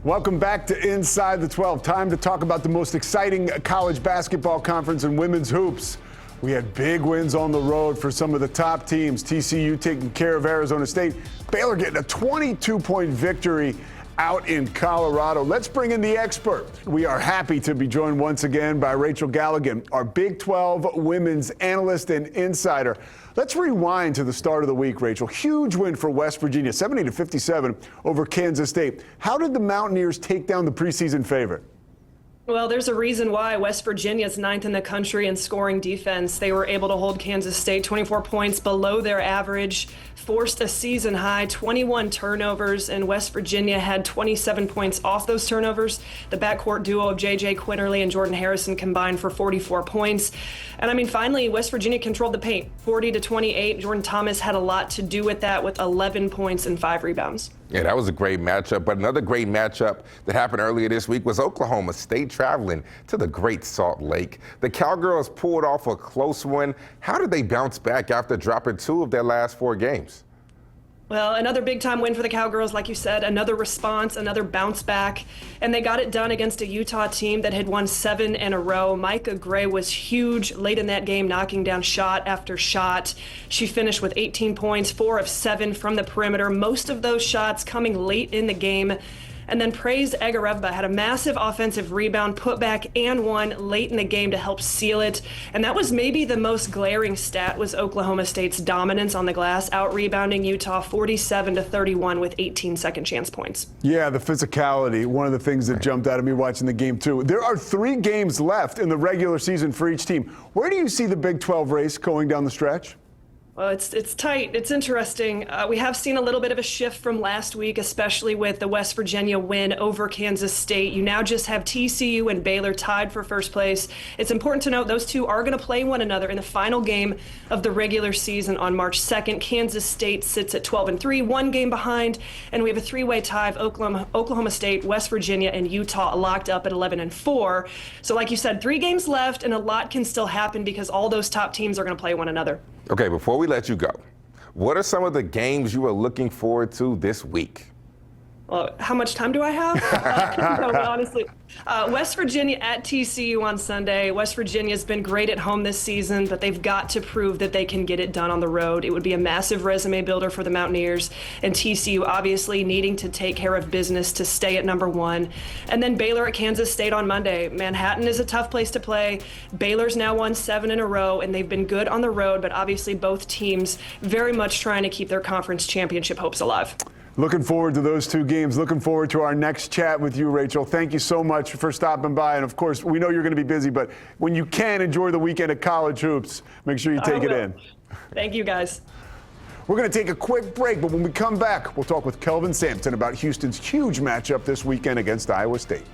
Welcome back to Inside the 12. Time to talk about the most exciting college basketball conference in women's hoops. We had big wins on the road for some of the top teams. TCU taking care of Arizona State. Baylor getting a 22-point victory out in Colorado. Let's bring in the expert. We are happy to be joined once again by Rachel Galligan, our Big 12 women's analyst and insider. Let's rewind to the start of the week, Rachel. Huge win for West Virginia, 70-57 over Kansas State. How did the Mountaineers take down the preseason favorite? Well, there's a reason why West Virginia is 9th in the country in scoring defense. They were able to hold Kansas State 24 points below their average, forced a season high 21 turnovers, and West Virginia had 27 points off those turnovers. The backcourt duo of J.J. Quinterly and Jordan Harrison combined for 44 points. And I mean, finally, West Virginia controlled the paint, 40-28. Jordan Thomas had a lot to do with that, with 11 points and 5 rebounds. Yeah, that was a great matchup. But another great matchup that happened earlier this week was Oklahoma State traveling to the Great Salt Lake. The Cowgirls pulled off a close one. How did they bounce back after dropping 2 of their last 4 games? Well, another big-time win for the Cowgirls, like you said, another response, another bounce back, and they got it done against a Utah team that had won 7 in a row. Micah Gray was huge late in that game, knocking down shot after shot. She finished with 18 points, 4 of 7 from the perimeter, most of those shots coming late in the game. And then Praise Egarevba had a massive offensive rebound, putback, and one late in the game to help seal it. And that was maybe the most glaring stat, was Oklahoma State's dominance on the glass, out-rebounding Utah 47-31 with 18 second-chance points. Yeah, the physicality, one of the things that jumped out at me watching the game, too. There are 3 games left in the regular season for each team. Where do you see the Big 12 race going down the stretch? Well, it's tight. It's interesting. We have seen a little bit of a shift from last week, especially with the West Virginia win over Kansas State. You now just have TCU and Baylor tied for first place. It's important to note those two are going to play one another in the final game of the regular season on March 2nd. Kansas State sits at 12-3, 1 game behind, and we have a 3-way tie of Oklahoma State, West Virginia, and Utah locked up at 11-4. So like you said, 3 games left, and a lot can still happen because all those top teams are going to play one another. Okay, before we let you go, what are some of the games you are looking forward to this week? Well, how much time do I have? No, honestly, West Virginia at TCU on Sunday. West Virginia's been great at home this season, but they've got to prove that they can get it done on the road. It would be a massive resume builder for the Mountaineers, and TCU obviously needing to take care of business to stay at number 1. And then Baylor at Kansas State on Monday. Manhattan is a tough place to play. Baylor's now won 7 in a row, and they've been good on the road, but obviously both teams very much trying to keep their conference championship hopes alive. Looking forward to those 2 games. Looking forward to our next chat with you, Rachel. Thank you so much for stopping by. And, of course, we know you're going to be busy, but when you can, enjoy the weekend at college hoops. Make sure you take it in. Thank you, guys. We're going to take a quick break, but when we come back, we'll talk with Kelvin Sampson about Houston's huge matchup this weekend against Iowa State.